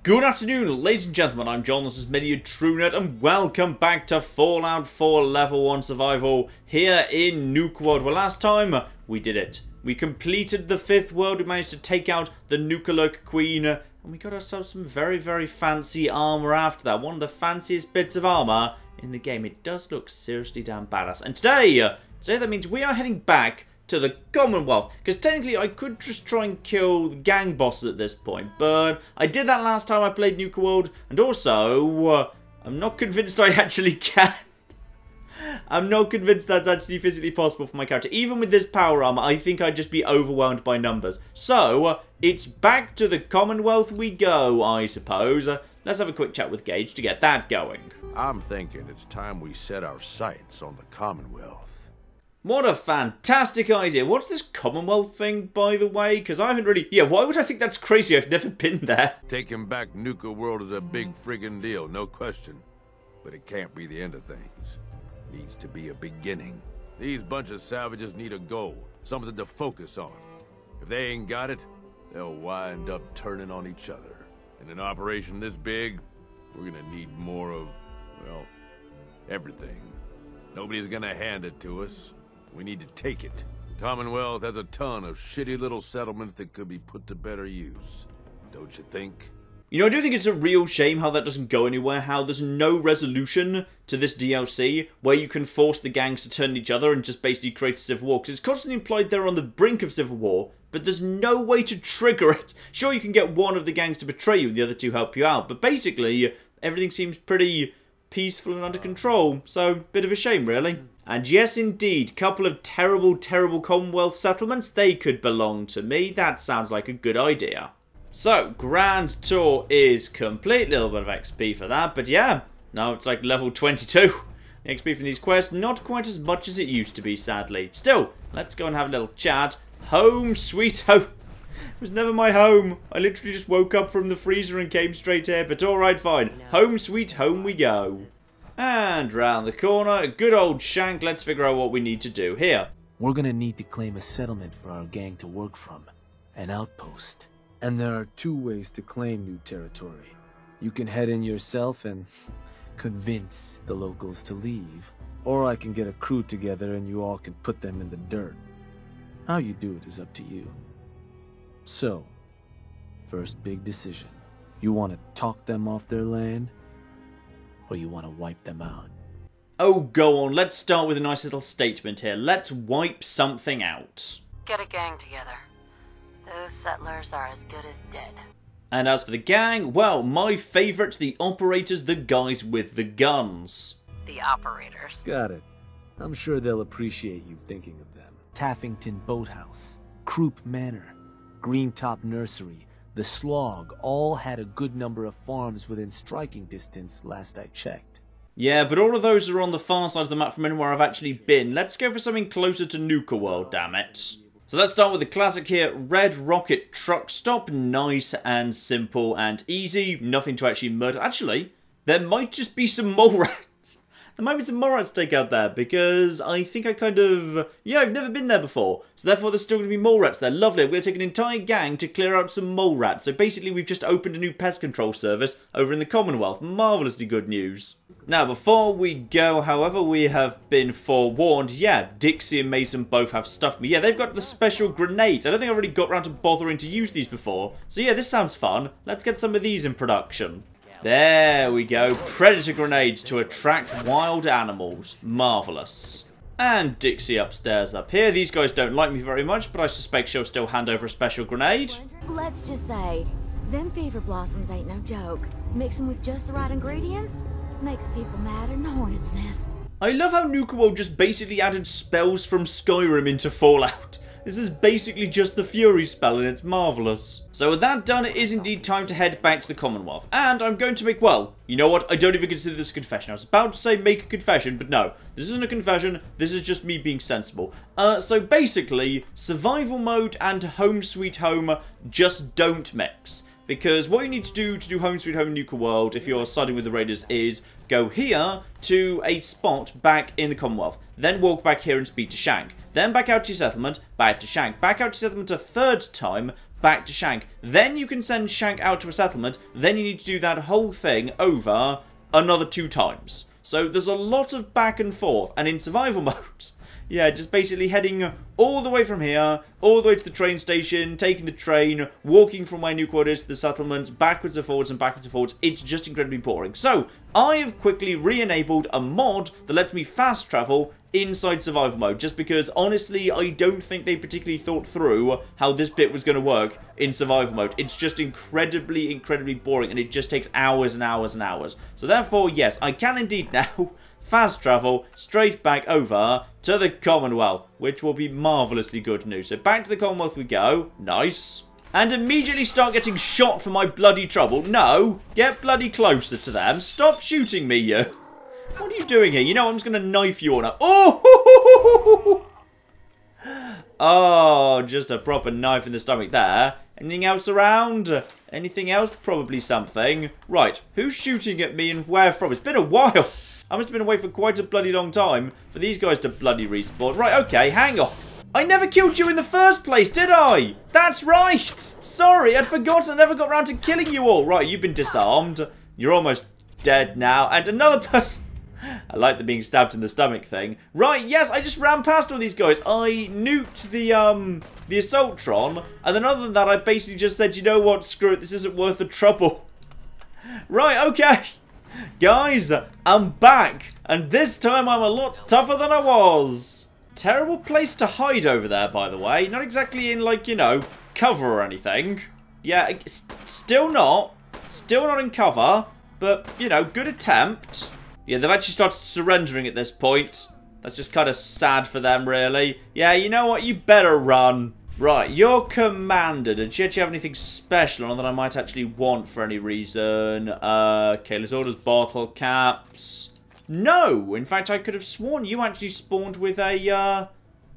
Good afternoon, ladies and gentlemen, I'm John, this is MacLeod TrueNerd, and welcome back to Fallout 4 Level 1 Survival here in Nuka World. Well, last time, we did it. We completed the 5th world, we managed to take out the Nuka Queen, and we got ourselves some very, very fancy armor after that. One of the fanciest bits of armor in the game. It does look seriously damn badass. And today that means we are heading back to the Commonwealth, because technically I could just try and kill the gang bosses at this point, but I did that last time I played Nuka World, and also I'm not convinced I actually can. I'm not convinced that's actually physically possible for my character. Even with this power armor, I think I'd just be overwhelmed by numbers. So it's back to the Commonwealth we go, I suppose. Let's have a quick chat with Gage to get that going. I'm thinking it's time we set our sights on the Commonwealth. What a fantastic idea. What's this Commonwealth thing, by the way? Because I haven't really... Yeah, why would I think that's crazy? I've never been there. Taking back Nuka World is a big friggin' deal, no question. But it can't be the end of things. Needs to be a beginning. These bunch of savages need a goal, something to focus on. If they ain't got it, they'll wind up turning on each other. In an operation this big, we're gonna need more of, well, everything. Nobody's gonna hand it to us. We need to take it. Commonwealth has a ton of shitty little settlements that could be put to better use. Don't you think? You know, I do think it's a real shame how that doesn't go anywhere, how there's no resolution to this DLC where you can force the gangs to turn each other and just basically create a civil war. Because it's constantly implied they're on the brink of civil war, but there's no way to trigger it. Sure, you can get one of the gangs to betray you and the other two help you out, but basically, everything seems pretty peaceful and under control. So, bit of a shame, really. And yes, indeed, couple of terrible, terrible Commonwealth settlements. They could belong to me. That sounds like a good idea. So, Grand Tour is complete. Little bit of XP for that. But yeah, now it's like level 22. The XP from these quests, not quite as much as it used to be, sadly. Still, let's go and have a little chat. Home sweet home. It was never my home. I literally just woke up from the freezer and came straight here. But alright, fine. Home sweet home we go. And round the corner, good old Shank. Let's figure out what we need to do here. We're gonna need to claim a settlement for our gang to work from. An outpost. And there are two ways to claim new territory. You can head in yourself and convince the locals to leave. Or I can get a crew together and you all can put them in the dirt. How you do it is up to you. So, first big decision. You want to talk them off their land? Or you want to wipe them out? Oh, go on. Let's start with a nice little statement here. Let's wipe something out. Get a gang together. Those settlers are as good as dead. And as for the gang, well, my favourite, the operators, the guys with the guns. The operators. Got it. I'm sure they'll appreciate you thinking of them. Taffington Boathouse, Croup Manor, Greentop Nursery, the Slog all had a good number of farms within striking distance last I checked. Yeah, but all of those are on the far side of the map from anywhere I've actually been. Let's go for something closer to Nuka World, damn it. So let's start with the classic here, Red Rocket Truck Stop. Nice and simple and easy. Nothing to actually murder. Actually, there might just be some mole rats. There might be some mole rats to take out there, because I think I kind of... Yeah, I've never been there before. So therefore there's still going to be mole rats there. Lovely. We're going to take an entire gang to clear out some mole rats. So basically we've just opened a new pest control service over in the Commonwealth. Marvellously good news. Now, before we go, however, we have been forewarned. Yeah, Dixie and Mason both have stuffed me. Yeah, they've got the special grenades. I don't think I've already got around to bothering to use these before. So yeah, this sounds fun. Let's get some of these in production. There we go. Predator grenades to attract wild animals. Marvellous. And Dixie upstairs up here. These guys don't like me very much, but I suspect she'll still hand over a special grenade. Let's just say, them fever blossoms ain't no joke. Mix them with just the right ingredients, makes people madder than a hornet's nest. I love how Nuka World just basically added spells from Skyrim into Fallout. This is basically just the Fury spell and it's marvellous. So with that done, it is indeed time to head back to the Commonwealth. And I'm going to make, well, you know what? I don't even consider this a confession. I was about to say make a confession, but no. This isn't a confession. This is just me being sensible. So basically, survival mode and home sweet home just don't mix. Because what you need to do Home Sweet Home Nuka World, if you're siding with the Raiders, is go here to a spot back in the Commonwealth. Then walk back here and speak to Shank. Then back out to your settlement, back to Shank. Back out to your settlement a third time, back to Shank. Then you can send Shank out to a settlement. Then you need to do that whole thing over another 2 times. So there's a lot of back and forth. And in survival mode, yeah, just basically heading all the way from here, all the way to the train station, taking the train, walking from where Nuka World is to the settlements, backwards and forwards and backwards and forwards. It's just incredibly boring. So I have quickly re-enabled a mod that lets me fast travel inside survival mode, just because honestly I don't think they particularly thought through how this bit was going to work in survival mode. It's just incredibly boring, and it just takes hours and hours and hours. So therefore, yes, I can indeed now fast travel straight back over to the Commonwealth, which will be marvellously good news. So back to the Commonwealth we go. Nice. And immediately start getting shot for my bloody trouble. No, get bloody closer to them. Stop shooting me, you. What are you doing here? You know I'm just going to knife you on up. Oh! Oh, just a proper knife in the stomach there. Anything else around? Anything else? Probably something. Right, who's shooting at me and where from? It's been a while. I must have been away for quite a bloody long time for these guys to bloody respawn. Right, okay, hang on. I never killed you in the first place, did I? That's right. Sorry, I'd forgotten. I never got around to killing you all. Right, you've been disarmed. You're almost dead now. And another person... I like the being stabbed in the stomach thing. Right, yes, I just ran past all these guys. I nuked the Assaultron. And then other than that, I basically just said, you know what, screw it, this isn't worth the trouble. Right, okay. Guys, I'm back. And this time I'm a lot tougher than I was. Terrible place to hide over there, by the way. Not exactly in, like, you know, cover or anything. Yeah, still not. Still not in cover. But, you know, good attempt. Yeah, they've actually started surrendering at this point. That's just kind of sad for them, really. Yeah, you know what? You better run. Right, you're commander. Did you actually have anything special on that I might actually want for any reason? Careless orders, bottle caps. No! In fact, I could have sworn you actually spawned with a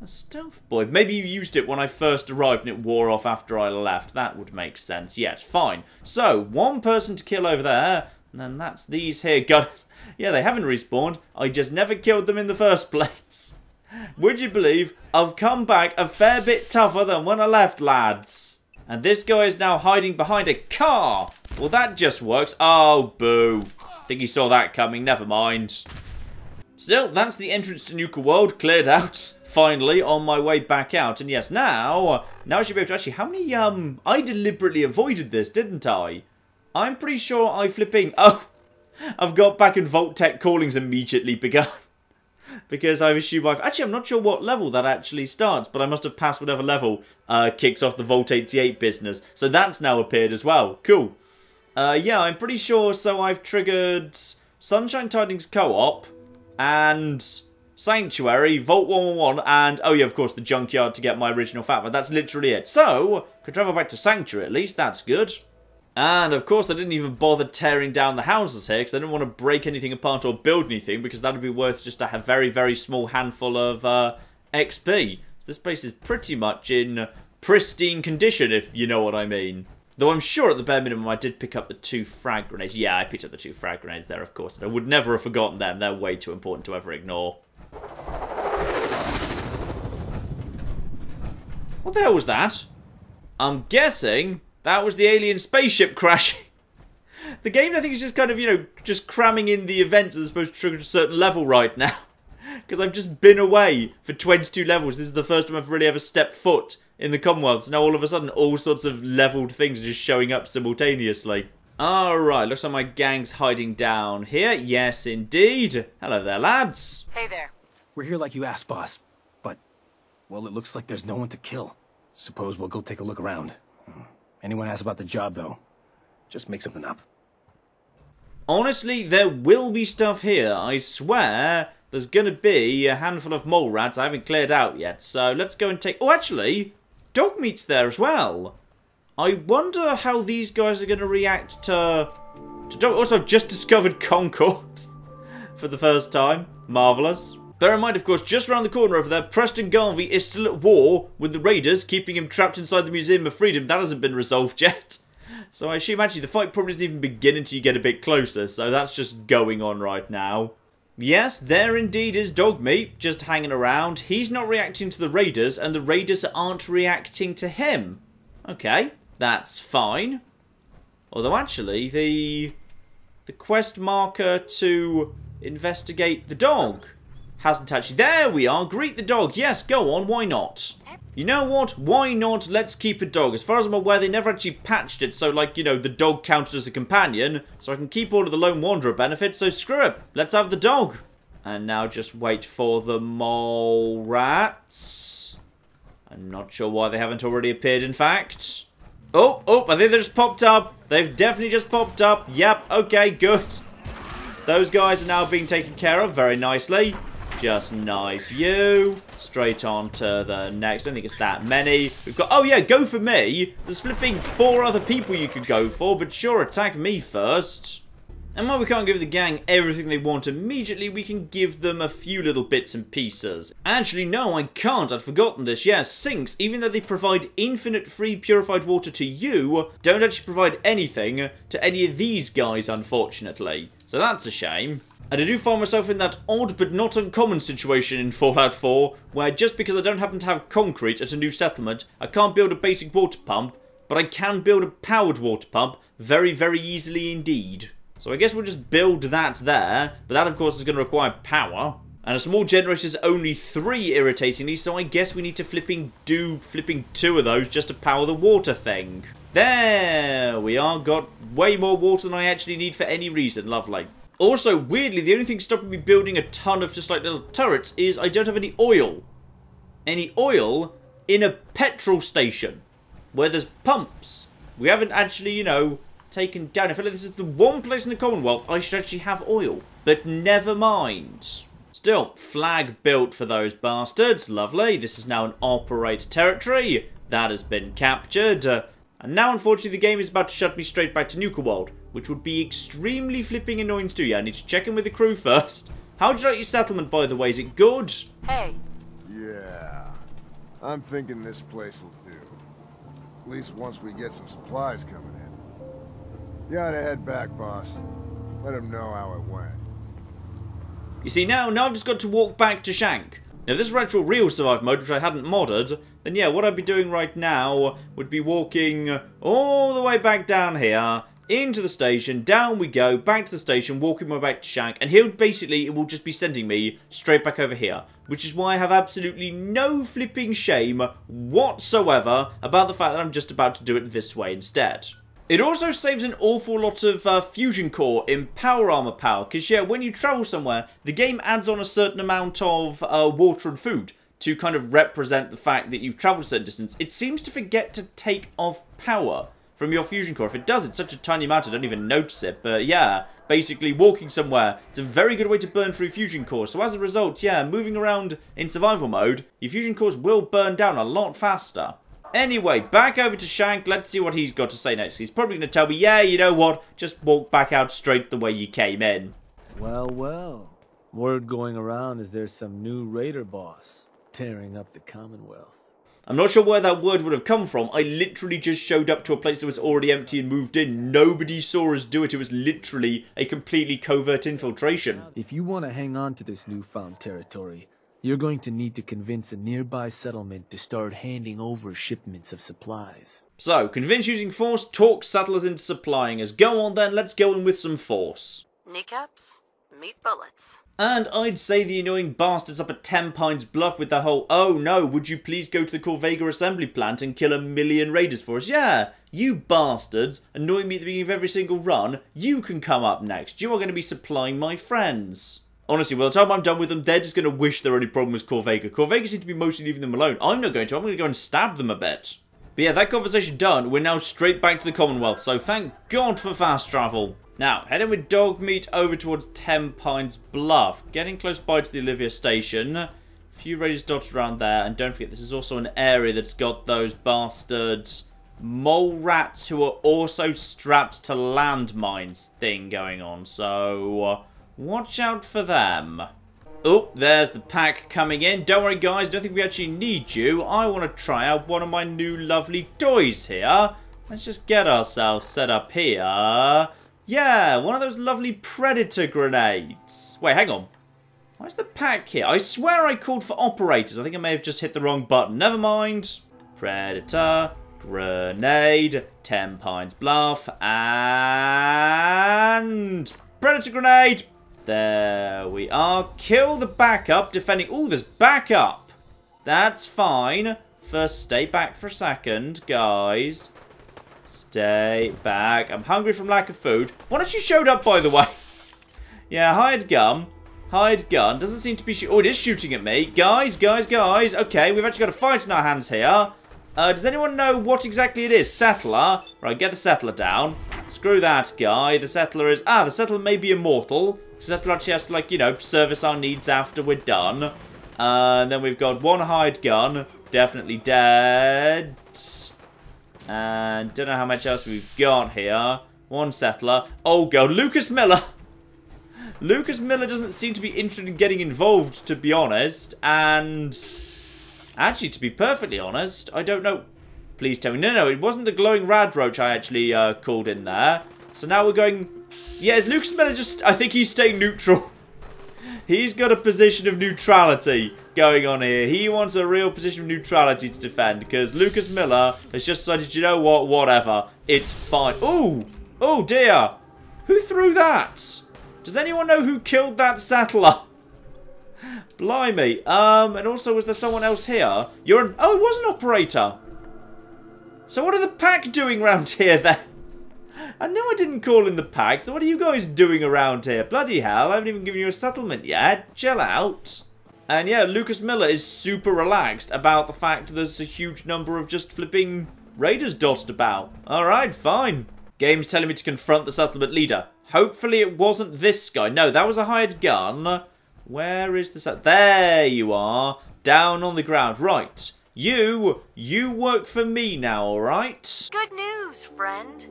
stealth boy. Maybe you used it when I first arrived and it wore off after I left. That would make sense. Yes, fine. So, 1 person to kill over there. And then that's these here guns. Yeah, they haven't respawned. I just never killed them in the first place. Would you believe I've come back a fair bit tougher than when I left, lads? And this guy is now hiding behind a car. Well, that just works. Oh, boo. Think he saw that coming. Never mind. Still, that's the entrance to Nuka World cleared out. Finally, on my way back out. And yes, now I should be able to actually... How many, I deliberately avoided this, didn't I? I'm pretty sure I flipping... Oh, I've got back and Vault Tech callings immediately begun. Because I assume I've... Actually, I'm not sure what level that actually starts, but I must have passed whatever level kicks off the Vault 88 business. So that's now appeared as well. Cool. Yeah, I'm pretty sure, so I've triggered Sunshine Tidings Co-op and Sanctuary, Vault 111, and, oh yeah, of course, the Junkyard to get my original fat, but that's literally it. So, could travel back to Sanctuary at least, that's good. And, of course, I didn't even bother tearing down the houses here, because I didn't want to break anything apart or build anything, because that would be worth just a very, very small handful of XP. So this place is pretty much in pristine condition, if you know what I mean. Though I'm sure at the bare minimum I did pick up the 2 frag grenades. Yeah, I picked up the 2 frag grenades there, of course. And I would never have forgotten them. They're way too important to ever ignore. What the hell was that? I'm guessing that was the alien spaceship crashing. The game, I think, is just kind of, you know, just cramming in the events that are supposed to trigger a certain level right now. Because I've just been away for 22 levels. This is the first time I've really ever stepped foot in the Commonwealth. So now all of a sudden, all sorts of leveled things are just showing up simultaneously. Alright, looks like my gang's hiding down here. Yes, indeed. Hello there, lads. Hey there. We're here like you asked, boss. But, well, it looks like there's no one to kill. Suppose we'll go take a look around. Anyone asks about the job, though, just make something up. Honestly, there will be stuff here. I swear there's going to be a handful of mole rats I haven't cleared out yet. So let's go and take... Oh, actually, dog meat's there as well. I wonder how these guys are going to react to dog... Also, I've just discovered Concord for the first time. Marvellous. Bear in mind, of course, just around the corner over there, Preston Garvey is still at war with the Raiders, keeping him trapped inside the Museum of Freedom. That hasn't been resolved yet. So I assume, actually, the fight probably doesn't even begin until you get a bit closer. So that's just going on right now. Yes, there indeed is Dogmeat, just hanging around. He's not reacting to the Raiders, and the Raiders aren't reacting to him. Okay. That's fine. Although, actually, the quest marker to investigate the dog hasn't actually... There we are! Greet the dog! Yes, go on, why not? You know what? Why not? Let's keep a dog. As far as I'm aware, they never actually patched it, so, like, you know, the dog counted as a companion, so I can keep all of the Lone Wanderer benefits, so screw it. Let's have the dog. And now just wait for the mole rats. I'm not sure why they haven't already appeared, in fact. Oh, I think they just popped up. They've definitely just popped up. Yep, okay, good. Those guys are now being taken care of very nicely. Just knife you. Straight on to the next. I don't think it's that many. We've got... Oh, yeah, go for me. There's flipping 4 other people you could go for, but sure, attack me first. And while we can't give the gang everything they want immediately, we can give them a few little bits and pieces. Actually, no, I can't. I'd forgotten this. Yeah, sinks, even though they provide infinite free purified water to you, don't actually provide anything to any of these guys, unfortunately. So that's a shame. And I do find myself in that odd but not uncommon situation in Fallout 4, where just because I don't happen to have concrete at a new settlement, I can't build a basic water pump, but I can build a powered water pump very, very easily indeed. So I guess we'll just build that there, but that of course is going to require power. And a small generator is only 3, irritatingly, so I guess we need to flipping 2 of those just to power the water thing. There we are, got way more water than I actually need for any reason, lovely. Also, weirdly, the only thing stopping me building a ton of just like little turrets is I don't have any oil. Any oil in a petrol station where there's pumps. We haven't actually, you know, taken down. I feel like this is the one place in the Commonwealth I should actually have oil. But never mind. Still, flag built for those bastards. Lovely. This is now an operate territory. That has been captured. And now, unfortunately, the game is about to shut me straight back to Nuka World, which would be extremely flipping annoying to do. Yeah, I need to check in with the crew first. How did you like your settlement, by the way? Is it good? Hey. Yeah. I'm thinking this place will do. At least once we get some supplies coming in. You ought to head back, boss. Let him know how it went. You see, now I've just got to walk back to Shank. Now, if this were actual real survival mode, which I hadn't modded, then yeah, what I'd be doing right now would be walking all the way back down here, into the station, down we go, back to the station, walking my way back to Shank, and it will just be sending me straight back over here. Which is why I have absolutely no flipping shame whatsoever about the fact that I'm just about to do it this way instead. It also saves an awful lot of fusion core in power armor power, because yeah, when you travel somewhere, the game adds on a certain amount of water and food to kind of represent the fact that you've traveled a certain distance. It seems to forget to take off power from your fusion core. If it does, it's such a tiny amount I don't even notice it, but yeah, basically walking somewhere, it's a very good way to burn through fusion cores. So as a result, yeah, moving around in survival mode, your fusion cores will burn down a lot faster. Anyway, back over to Shank. Let's see what he's got to say next. He's probably going to tell me, yeah, you know what? Just walk back out straight the way you came in. Well, well. Word going around is there's some new raider boss tearing up the Commonwealth. I'm not sure where that word would have come from. I literally just showed up to a place that was already empty and moved in. Nobody saw us do it. It was literally a completely covert infiltration. If you want to hang on to this newfound territory, you're going to need to convince a nearby settlement to start handing over shipments of supplies. So, convince using force, talk settlers into supplying us. Go on then, let's go in with some force. Kneecaps, meet bullets. And I'd say the annoying bastards up at TENPINES BLUFF with the whole, oh no, would you please go to the Corvega assembly plant and kill 1,000,000 raiders for us? Yeah, you bastards, annoying me at the beginning of every single run, you can come up next. You are going to be supplying my friends. Honestly, by the time I'm done with them, they're just going to wish their only problem was Corvega. Corvega seems to be mostly leaving them alone. I'm not going to. I'm going to go and stab them a bit. But yeah, that conversation done, we're now straight back to the Commonwealth. So thank God for fast travel. Now, heading with dog meat over towards TENPINES BLUFF. Getting close by to the Olivia station. A few raiders dotted around there. And don't forget, this is also an area that's got those bastard mole rats who are also strapped to landmines thing going on. So watch out for them. Oh, there's the pack coming in. Don't worry, guys. Don't think we actually need you. I want to try out one of my new lovely toys here. Let's just get ourselves set up here. Yeah, one of those lovely predator grenades. Wait, hang on. Why's the pack here? I swear I called for operators. I think I may have just hit the wrong button. Never mind. Predator Grenade. TENPINES bluff. And... Predator grenade. There we are. Kill the backup. Defending... Ooh, there's backup. That's fine. First, stay back for a second, guys. Stay back. I'm hungry from lack of food. One actually showed up, by the way. Yeah, hired gun. Hired gun. Doesn't seem to be shooting. Oh, it is shooting at me. Guys. Okay, we've actually got a fight in our hands here. Does anyone know what exactly it is? Settler. Right, get the settler down. Screw that guy. The settler is... the settler may be immortal. The settler actually has to, like, you know, service our needs after we're done. And then we've got one hired gun. Definitely dead. And don't know how much else we've got here. One settler. Oh, God. Lucas Miller. Lucas Miller doesn't seem to be interested in getting involved, to be honest. And actually, to be perfectly honest, I don't know. Please tell me. No, it wasn't the glowing rad roach I actually called in there. So now we're going... Yeah, is Lucas Miller just... I think he's staying neutral. He's got a position of neutrality going on here. He wants a real position of neutrality to defend because Lucas Miller has just decided, you know what, whatever. It's fine. Ooh! Oh, dear. Who threw that? Does anyone know who killed that settler? Blimey. And also, was there someone else here? You're an... Oh, it was an operator. So what are the pack doing around here, then? I know I didn't call in the pack, so what are you guys doing around here? Bloody hell, I haven't even given you a settlement yet. Chill out. And yeah, Lucas Miller is super relaxed about the fact that there's a huge number of just flipping raiders dotted about. Alright, fine. Game's telling me to confront the settlement leader. Hopefully it wasn't this guy. No, that was a hired gun. Where is the There you are. Down on the ground. Right. You work for me now, alright? Good news, friend.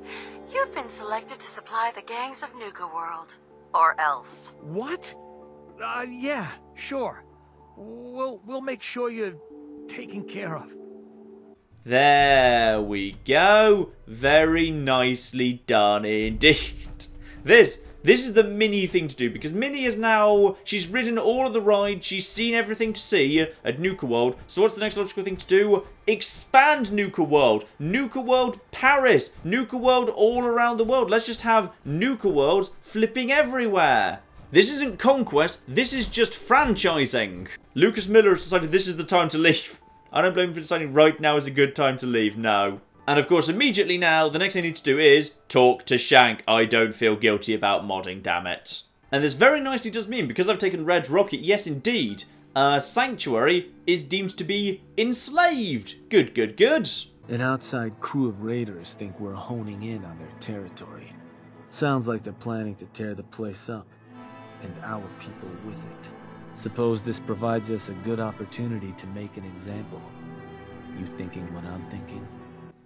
You've been selected to supply the gangs of Nuka World. Or else. What? Yeah, sure. We'll make sure you're taken care of. There we go. Very nicely done indeed. This is the Minnie thing to do, because Minnie is now... She's ridden all of the rides, she's seen everything to see at Nuka World. So what's the next logical thing to do? Expand Nuka World. Nuka World Paris. Nuka World all around the world. Let's just have Nuka Worlds flipping everywhere. This isn't conquest, this is just franchising. Lucas Miller has decided this is the time to leave. I don't blame him for deciding right now is a good time to leave, no. And of course, immediately now, the next thing I need to do is talk to Shank. I don't feel guilty about modding, damn it. And this very nicely does mean, because I've taken Red Rocket, yes indeed, Sanctuary is deemed to be enslaved. Good, good, good. An outside crew of raiders think we're honing in on their territory. Sounds like they're planning to tear the place up, and our people with it. Suppose this provides us a good opportunity to make an example. You thinking what I'm thinking?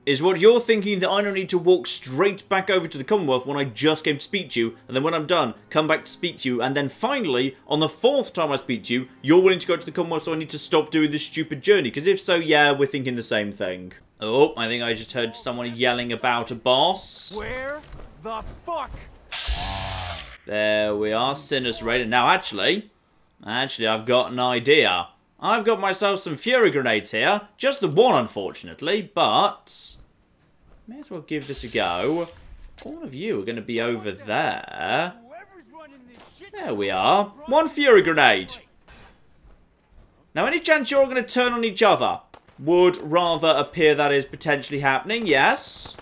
Is what you're thinking that I don't need to walk straight back over to the Commonwealth when I just came to speak to you, and then when I'm done, come back to speak to you, and then finally, on the 4th time I speak to you, you're willing to go to the Commonwealth, so I need to stop doing this stupid journey? Because if so, yeah, we're thinking the same thing. Oh, I think I just heard someone yelling about a boss. Where the fuck? There we are, Sinner's Raider. Now, actually, I've got an idea. I've got myself some Fury Grenades here. Just the one, unfortunately, but... may as well give this a go. All of you are going to be over there. There we are. One Fury Grenade. Now, any chance you're going to turn on each other? Would rather appear that is potentially happening, yes.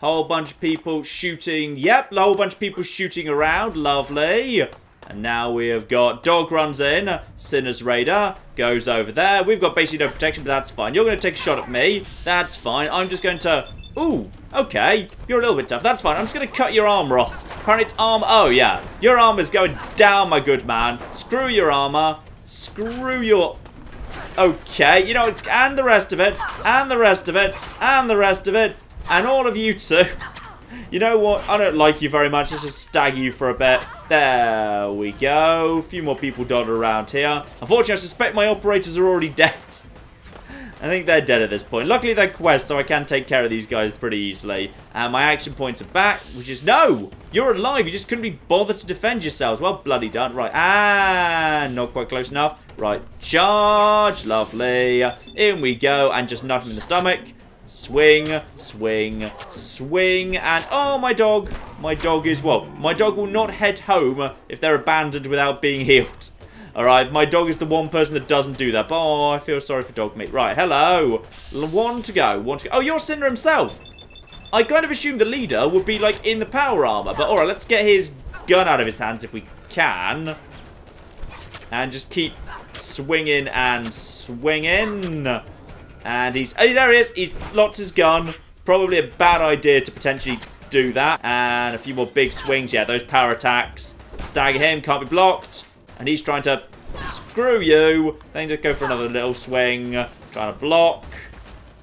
Whole bunch of people shooting. Yep, a whole bunch of people shooting around. Lovely. And now we have got Dog runs in. Sinner's Raider goes over there. We've got basically no protection, but that's fine. You're going to take a shot at me. That's fine. I'm just going to... Ooh, okay. You're a little bit tough. That's fine. I'm just going to cut your armor off. Apparently it's armor. Oh, yeah. Your armor's going down, my good man. Screw your armor. Screw your... Okay. You know, and the rest of it. And the rest of it. And the rest of it. And all of you too. You know what? I don't like you very much. Let's just stagger you for a bit. There we go. A few more people dotted around here. Unfortunately, I suspect my operators are already dead. I think they're dead at this point. Luckily, they're quests, so I can take care of these guys pretty easily. And my action points are back, which is... No! You're alive. You just couldn't be bothered to defend yourselves. Well, bloody done. Right. And not quite close enough. Right. Charge. Lovely. In we go. And just knife him in the stomach. Swing, swing, swing, and oh, my dog is, well, my dog will not head home if they're abandoned without being healed. Alright, my dog is the one person that doesn't do that, but oh, I feel sorry for dog meat. Right, hello. One to go, one to go. Oh, you're Cinder himself. I kind of assumed the leader would be, like, in the power armor, but alright, let's get his gun out of his hands if we can. And just keep swinging and swinging. And he's, oh, there he is. He's locked his gun. Probably a bad idea to potentially do that. And a few more big swings. Yeah, those power attacks. Stagger him, can't be blocked. And he's trying to screw you. Then just go for another little swing. Trying to block.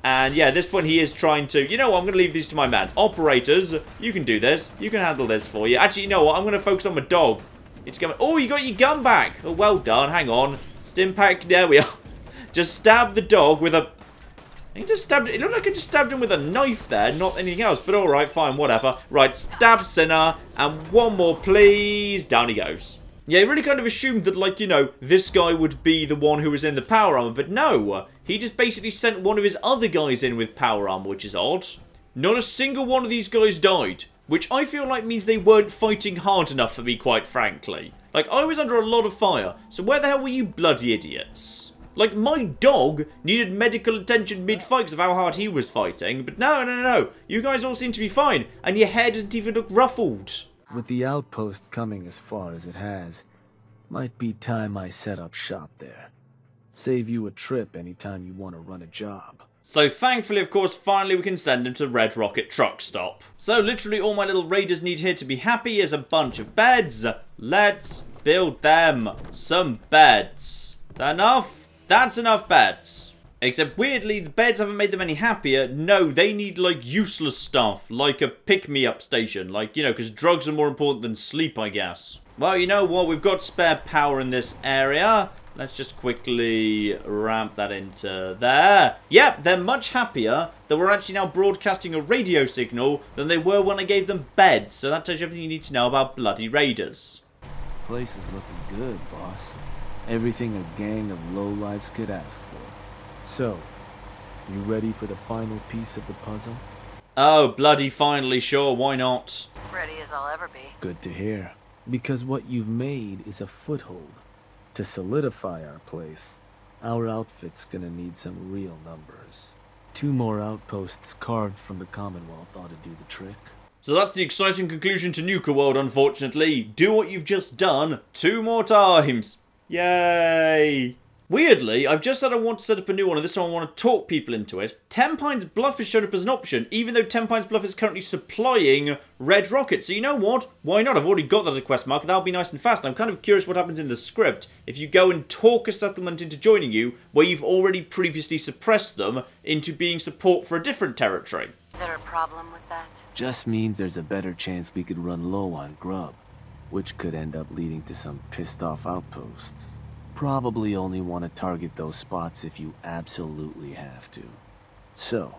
And yeah, at this point he is trying to, you know what, I'm going to leave these to my man. Operators, you can do this. You can handle this for you. Actually, you know what, I'm going to focus on my dog. It's going, oh, you got your gun back. Oh, well done. Hang on. Stimpack, there we are. Just stab the dog with a... He just stabbed it. It looked like I just stabbed him with a knife there, not anything else. But alright, fine, whatever. Right, stab Sinner. And one more, please. Down he goes. Yeah, he really kind of assumed that, like, you know, this guy would be the one who was in the power armor. But no, he just basically sent one of his other guys in with power armor, which is odd. Not a single one of these guys died. Which I feel like means they weren't fighting hard enough for me, quite frankly. Like, I was under a lot of fire. So where the hell were you bloody idiots? Like, my dog needed medical attention mid-fight because of how hard he was fighting. But no. You guys all seem to be fine. And your hair doesn't even look ruffled. With the outpost coming as far as it has, might be time I set up shop there. Save you a trip anytime you want to run a job. So thankfully, of course, finally we can send him to Red Rocket Truck Stop. So literally all my little raiders need here to be happy is a bunch of beds. Let's build them some beds. That enough? That's enough beds. Except weirdly, the beds haven't made them any happier. No, they need like useless stuff, like a pick-me-up station. Like, you know, because drugs are more important than sleep, I guess. Well, you know what? We've got spare power in this area. Let's just quickly ramp that into there. Yep, they're much happier that we're actually now broadcasting a radio signal than they were when I gave them beds. So that tells you everything you need to know about bloody raiders. Place is looking good, boss. Everything a gang of lowlifes could ask for. So, you ready for the final piece of the puzzle? Oh, bloody finally, sure, why not? Ready as I'll ever be. Good to hear. Because what you've made is a foothold. To solidify our place, our outfit's gonna need some real numbers. 2 more outposts carved from the Commonwealth ought to do the trick. So that's the exciting conclusion to Nuka World, unfortunately. Do what you've just done 2 more times. Yay! Weirdly, I've just said I want to set up a new one, and this time I want to talk people into it. TENPINES BLUFF is shown up as an option, even though TENPINES BLUFF is currently supplying red rockets. So you know what? Why not? I've already got that as a quest mark, that'll be nice and fast. I'm kind of curious what happens in the script if you go and talk a settlement into joining you, where you've already previously suppressed them into being support for a different territory. Is there a problem with that? Just means there's a better chance we could run low on grub, which could end up leading to some pissed-off outposts. Probably only want to target those spots if you absolutely have to. So,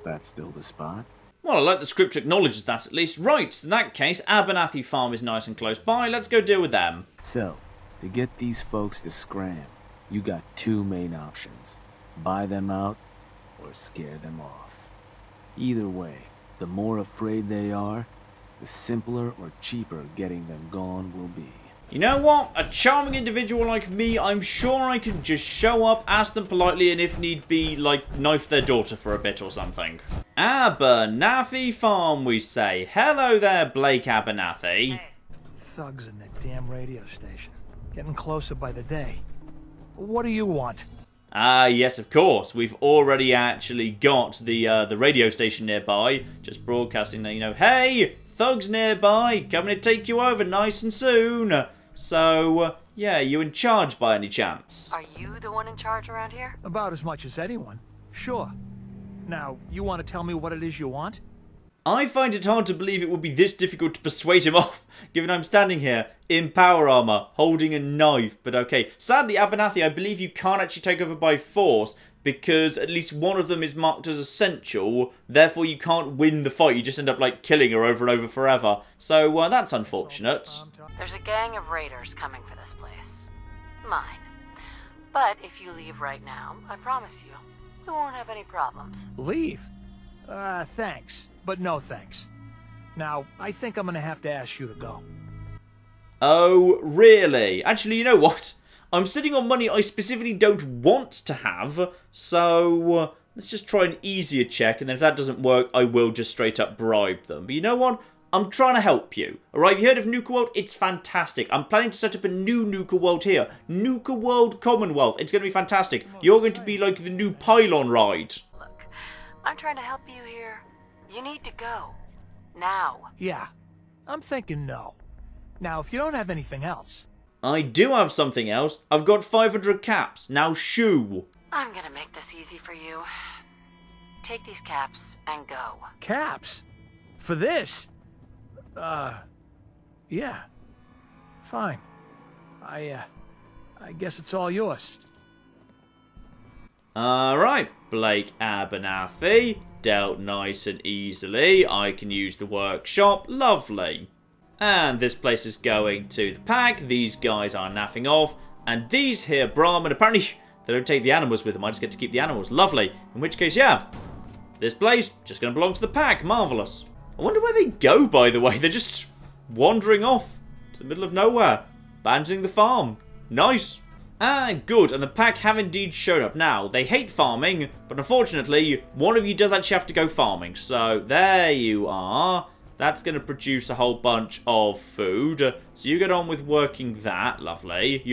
that's still the spot? Well, I like the script acknowledges that at least. Right, in that case, ABERNATHY farm is nice and close by. Let's go deal with them. So, to get these folks to scram, you got 2 main options. Buy them out, or scare them off. Either way, the more afraid they are, the simpler or cheaper getting them gone will be. You know what? A charming individual like me, I'm sure I can just show up, ask them politely, and if need be, like, knife their daughter for a bit or something. ABERNATHY farm, we say. Hello there, Blake ABERNATHY. Hey. Thugs in that damn radio station. Getting closer by the day. What do you want? Ah, yes, of course. We've already actually got the radio station nearby. Just broadcasting that, you know, hey, thugs nearby, coming to take you over nice and soon. So, yeah, you in charge by any chance? Are you the one in charge around here? About as much as anyone. Sure. Now, you want to tell me what it is you want? I find it hard to believe it would be this difficult to persuade him off, given I'm standing here in power armor, holding a knife, but okay. Sadly, ABERNATHY, I believe you can't actually take over by force, because at least one of them is marked as essential, therefore you can't win the fight, you just end up, like, killing her over and over forever. So, that's unfortunate. There's a gang of raiders coming for this place. Mine. But if you leave right now, I promise you, We won't have any problems. Leave? Thanks. But no thanks. Now, I think I'm gonna have to ask you to go. Oh, really? Actually, you know what? I'm sitting on money I specifically don't want to have, so let's just try an easier check, and then if that doesn't work, I will just straight up bribe them. But you know what? I'm trying to help you. Alright, have you heard of Nuka World? It's fantastic. I'm planning to set up a new Nuka World here. Nuka World Commonwealth. It's going to be fantastic. You're going to be like the new pylon ride. Look, I'm trying to help you here. You need to go. Now. Yeah, I'm thinking no. Now, if you don't have anything else... I do have something else. I've got 500 caps. Now shoo. I'm gonna make this easy for you. Take these caps and go. Caps? For this? Yeah. Fine. I guess it's all yours. Alright, Blake ABERNATHY. Dealt nice and easily. I can use the workshop. Lovely. And this place is going to the pack. These guys are naffing off. And these here Brahmin, apparently they don't take the animals with them. I just get to keep the animals. Lovely. In which case, yeah. This place just going to belong to the pack. Marvellous. I wonder where they go, by the way. They're just wandering off to the middle of nowhere. Abandoning the farm. Nice. Ah, good. And the pack have indeed shown up. Now, they hate farming, but unfortunately, one of you does actually have to go farming. So, there you are. That's going to produce a whole bunch of food. So, you get on with working that. Lovely.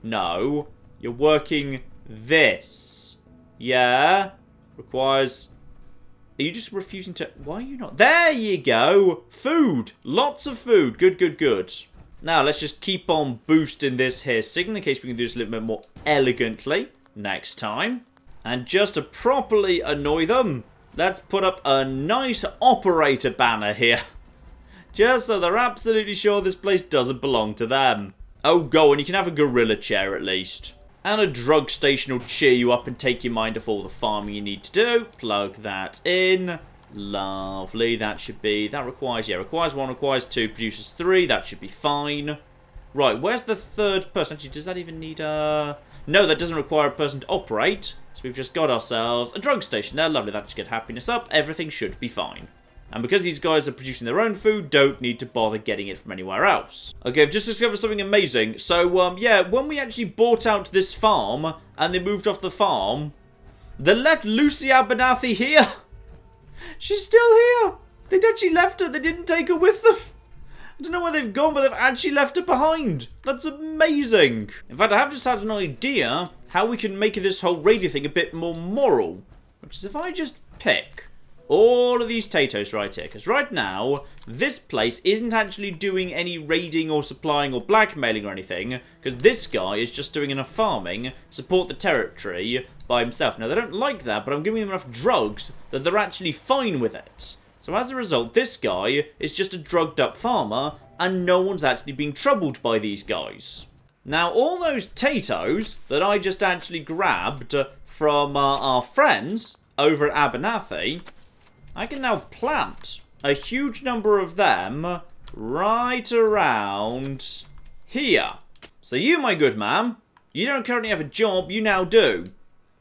No. You're working this. Yeah. Requires... Are you just refusing to... Why are you not... There you go. Food. Lots of food. Good, good, good. Now, let's just keep on boosting this here signal in case we can do this a little bit more elegantly next time. And just to properly annoy them, let's put up a nice operator banner here. Just so they're absolutely sure this place doesn't belong to them. Oh, go on. You can have a gorilla chair at least. And a drug station will cheer you up and take your mind off all the farming you need to do. Plug that in. Lovely. That should be... That requires... Yeah, requires 1, requires 2, produces 3. That should be fine. Right, where's the third person? Actually, does that even need a... No, that doesn't require a person to operate. So we've just got ourselves a drug station there. Lovely. That should get happiness up. Everything should be fine. And because these guys are producing their own food, don't need to bother getting it from anywhere else. Okay, I've just discovered something amazing. So, yeah, when we actually bought out this farm, and they moved off the farm, they left Lucy ABERNATHY here. She's still here. They'd actually left her. They didn't take her with them. I don't know where they've gone, but they've actually left her behind. That's amazing. In fact, I have just had an idea how we can make this whole radio thing a bit more moral. Which is if I just pick... all of these potatoes right here, because right now this place isn't actually doing any raiding or supplying or blackmailing or anything, because this guy is just doing enough farming to support the territory by himself. Now they don't like that, but I'm giving them enough drugs that they're actually fine with it. So as a result, this guy is just a drugged up farmer and no one's actually being troubled by these guys. Now all those potatoes that I just actually grabbed from our friends over at ABERNATHY, I can now plant a huge number of them right around here. So you, my good man, you don't currently have a job, you now do.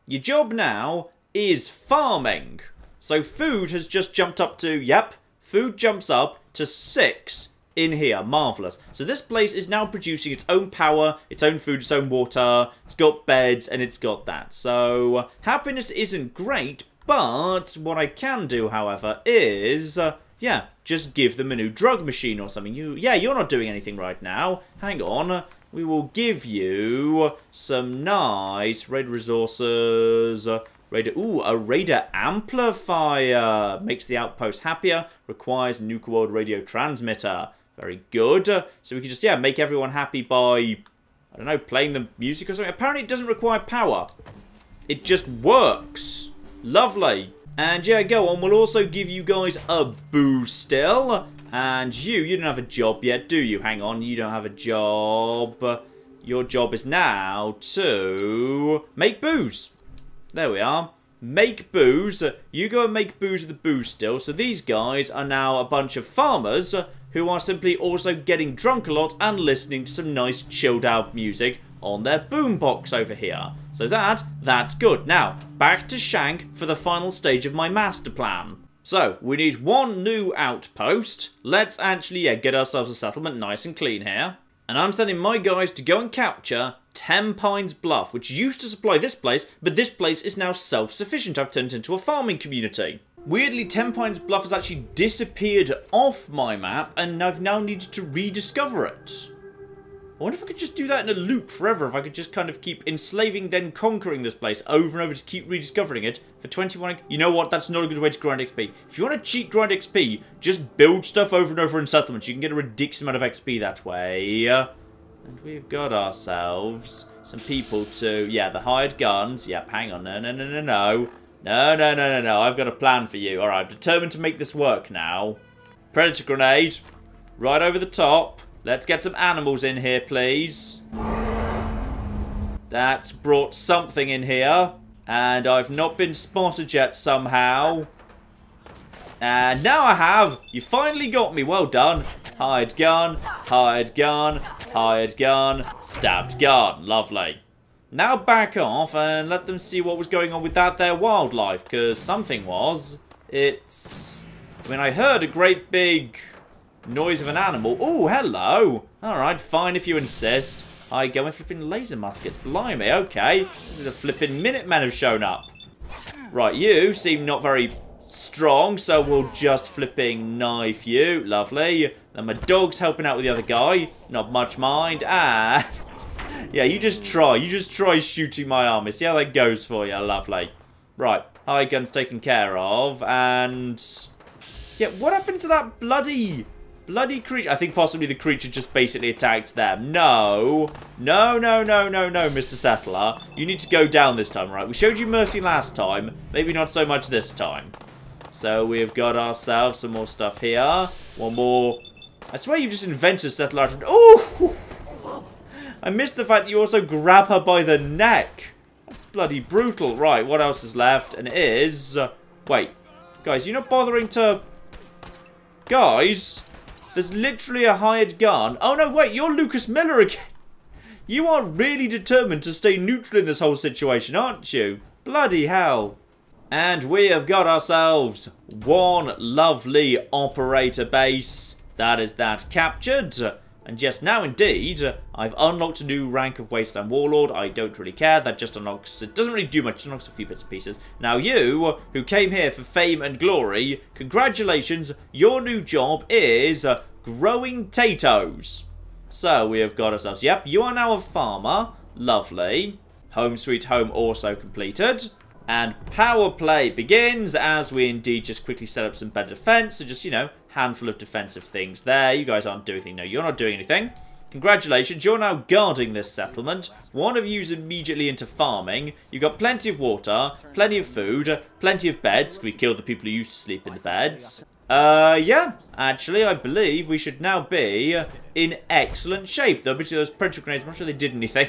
Your job now is farming. So food has just jumped up to, yep, food jumps up to 6 in here. Marvellous. So this place is now producing its own power, its own food, its own water. It's got beds and it's got that. So happiness isn't great, but what I can do, however, is, yeah, just give them a new drug machine or something. You're not doing anything right now. Hang on. We will give you some nice raid resources. A radar amplifier. Makes the outpost happier. Requires Nuka World radio transmitter. Very good. So we can just, yeah, make everyone happy by, I don't know, playing the music or something. Apparently it doesn't require power. It just works. Lovely. And yeah, go on. We'll also give you guys a boost still. And you don't have a job yet, do you? Hang on, you don't have a job. Your job is now to make booze. There we are. Make booze. You go and make booze with the booze still. So these guys are now a bunch of farmers who are simply also getting drunk a lot and listening to some nice chilled out music on their boombox over here. So that's good. Now, back to Shank for the final stage of my master plan. So, we need one new outpost. Let's actually, get ourselves a settlement nice and clean here. And I'm sending my guys to go and capture TENPINES Bluff, which used to supply this place, but this place is now self-sufficient. I've turned it into a farming community. Weirdly, TENPINES Bluff has actually disappeared off my map, and I've now needed to rediscover it. I wonder if I could just do that in a loop forever, if I could just kind of keep enslaving, then conquering this place over and over to keep rediscovering it for 21... You know what? That's not a good way to grind XP. If you want to cheat grind XP, just build stuff over and over in settlements. You can get a ridiculous amount of XP that way. And we've got ourselves some people to... Yeah, the hired guns. Yep, hang on. No. No. I've got a plan for you. Alright, I'm determined to make this work now. Predator grenade. Right over the top. Let's get some animals in here, please. That's brought something in here. And I've not been spotted yet somehow. And now I have. You finally got me. Well done. Hired gun. Hired gun. Hired gun. Stabbed gun. Lovely. Now back off and let them see what was going on with that there wildlife. Because something was. It's... I mean, I heard a great big... noise of an animal. Oh, hello. Alright, fine if you insist. I go in flipping laser muskets. Blimey, okay. The flipping Minutemen have shown up. Right, you seem not very strong, so we'll just flipping knife you. Lovely. Then my dog's helping out with the other guy. Not much mind. And... yeah, you just try. You just try shooting my army. See how that goes for you. Lovely. Right, high gun's taken care of. And... yeah, what happened to that bloody creature? I think possibly the creature just basically attacked them. No, Mr. Settler. You need to go down this time, right? We showed you mercy last time. Maybe not so much this time. So we have got ourselves some more stuff here. One more. I swear you just invented Settler. Oh! I missed the fact that you also grab her by the neck. That's bloody brutal. Right, what else is left? And it is... wait. Guys, you're not bothering to... guys... there's literally a hired gun. Oh no, wait, you're Lucas Miller again. You are really determined to stay neutral in this whole situation, aren't you? Bloody hell. And we have got ourselves one lovely operator base. That is that captured. And yes, now indeed, I've unlocked a new rank of Wasteland Warlord. I don't really care. That just unlocks... it doesn't really do much. It unlocks a few bits and pieces. Now you, who came here for fame and glory, congratulations. Your new job is growing potatoes. So we have got ourselves... yep, you are now a farmer. Lovely. Home sweet home also completed. And power play begins as we indeed just quickly set up some better defense. So just, you know, handful of defensive things there. You guys aren't doing anything. No, you're not doing anything. Congratulations, you're now guarding this settlement. One of you's immediately into farming. You've got plenty of water, plenty of food, plenty of beds. We killed the people who used to sleep in the beds. Yeah, actually, I believe we should now be in excellent shape. Though, obviously, those predator grenades, I'm not sure they did anything.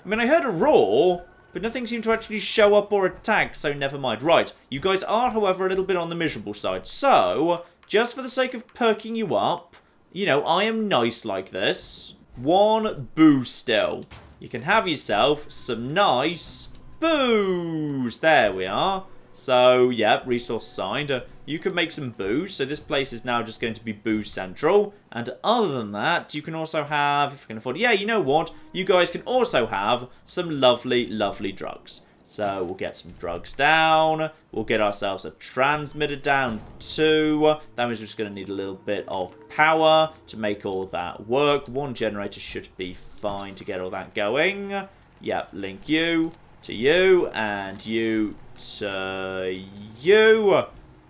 I mean, I heard a roar, but nothing seemed to actually show up or attack, so never mind. Right, you guys are, however, a little bit on the miserable side. So, just for the sake of perking you up, you know, I am nice like this. One boo still. You can have yourself some nice booze. There we are. So, yeah, resource signed. You can make some booze. So this place is now just going to be booze central. And other than that, you can also have, if you can afford it, yeah, you know what? You guys can also have some lovely, lovely drugs. So we'll get some drugs down. We'll get ourselves a transmitter down too. That means we're just going to need a little bit of power to make all that work. One generator should be fine to get all that going. Yep, link you to you and you to you.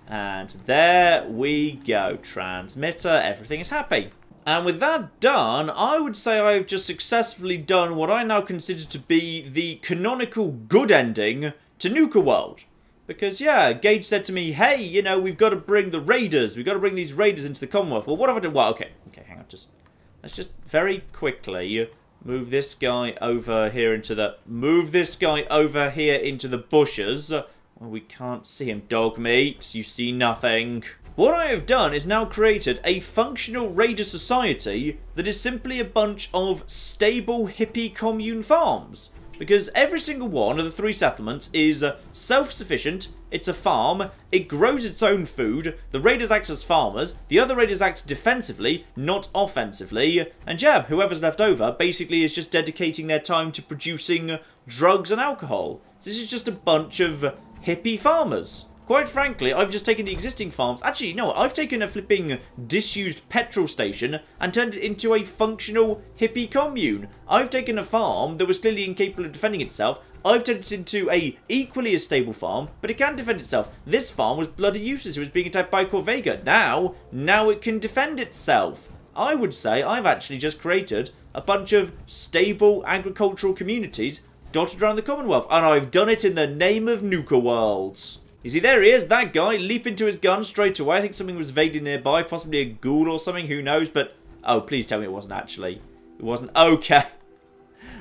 And there we go. Transmitter, everything is happy. And with that done, I would say I've just successfully done what I now consider to be the canonical good ending to Nuka World. Because, yeah, Gage said to me, hey, you know, we've got to bring the raiders. We've got to bring these raiders into the Commonwealth. Well, what have I done? Well, okay, hang on. Let's just very quickly move this guy over here into the... move this guy over here into the bushes. Well, we can't see him. Dog meat, you see nothing. What I have done is now created a functional raider society that is simply a bunch of stable hippie commune farms. Because every single one of the 3 settlements is self-sufficient, it's a farm, it grows its own food, the raiders act as farmers, the other raiders act defensively, not offensively, and yeah, whoever's left over basically is just dedicating their time to producing drugs and alcohol. So this is just a bunch of hippie farmers. Quite frankly, I've just taken the existing farms. Actually, no, I've taken a flipping disused petrol station and turned it into a functional hippie commune. I've taken a farm that was clearly incapable of defending itself. I've turned it into a equally as stable farm, but it can defend itself. This farm was bloody useless. It was being attacked by Corvega. Now it can defend itself. I would say I've actually just created a bunch of stable agricultural communities dotted around the Commonwealth, and I've done it in the name of Nuka World. You see, there he is, that guy, leap into his gun straight away. I think something was vaguely nearby, possibly a ghoul or something, who knows, but... Oh, please tell me it wasn't actually. It wasn't. Okay.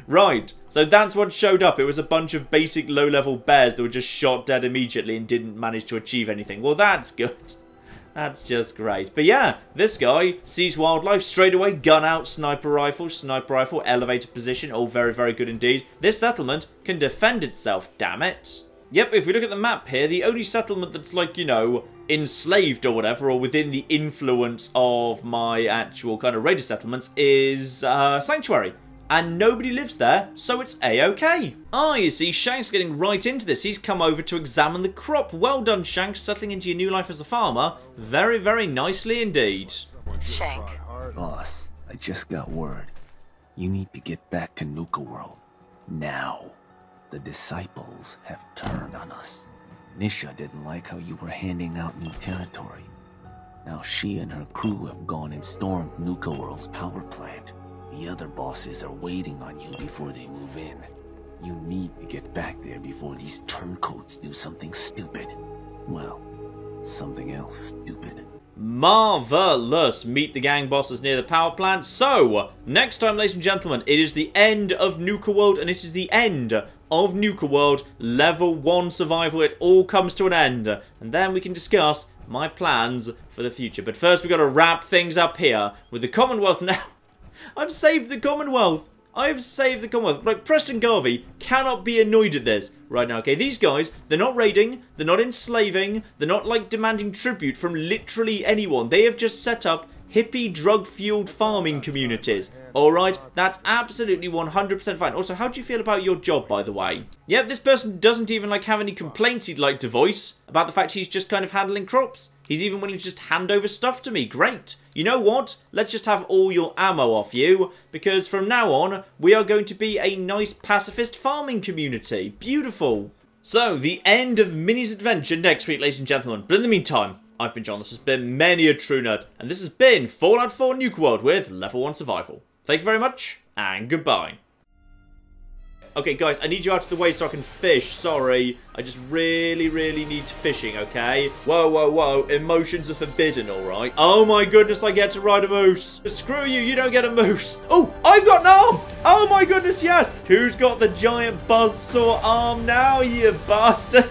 Right, so that's what showed up. It was a bunch of basic low-level bears that were just shot dead immediately and didn't manage to achieve anything. Well, that's good. That's just great. But yeah, this guy sees wildlife straight away, gun out, sniper rifle, elevator position, all very, very good indeed. This settlement can defend itself, damn it. Yep, if we look at the map here, the only settlement that's like, you know, enslaved or whatever, or within the influence of my actual kind of raider settlements is Sanctuary. And nobody lives there, so it's a-okay. Ah, you see, Shank's getting right into this. He's come over to examine the crop. Well done, Shank, settling into your new life as a farmer. Very, very nicely indeed. Shank. Boss, I just got word. You need to get back to Nuka World. Now. The disciples have turned on us. Nisha didn't like how you were handing out new territory. Now she and her crew have gone and stormed Nuka World's power plant. The other bosses are waiting on you before they move in. You need to get back there before these turncoats do something stupid. Well, something else stupid. Marvelous! Meet the gang bosses near the power plant. So, next time, ladies and gentlemen, it is the end of Nuka World, and it is the end of Nuka World Level 1 Survival. It all comes to an end, and then we can discuss my plans for the future. But first, we've got to wrap things up here with the Commonwealth now. I've saved the Commonwealth. I've saved the Commonwealth. Like, Preston Garvey cannot be annoyed at this right now, okay? These guys, they're not raiding, they're not enslaving, they're not, like, demanding tribute from literally anyone. They have just set up hippie, drug-fueled farming communities. Alright, that's absolutely 100% fine. Also, how do you feel about your job, by the way? Yep, this person doesn't even, like, have any complaints he'd like to voice about the fact he's just kind of handling crops. He's even willing to just hand over stuff to me. Great. You know what? Let's just have all your ammo off you, because from now on, we are going to be a nice pacifist farming community. Beautiful. So, the end of Minnie's adventure next week, ladies and gentlemen. But in the meantime, I've been John, this has been Many a True Nerd, and this has been Fallout 4 Nuka World with Level 1 Survival. Thank you very much, and goodbye. Okay, guys, I need you out of the way so I can fish. Sorry. I just really, really need fishing, okay? Whoa, whoa, whoa. Emotions are forbidden, alright? Oh my goodness, I get to ride a moose. Screw you, you don't get a moose. Oh, I've got an arm. Oh my goodness, yes. Who's got the giant buzzsaw arm now, you bastard?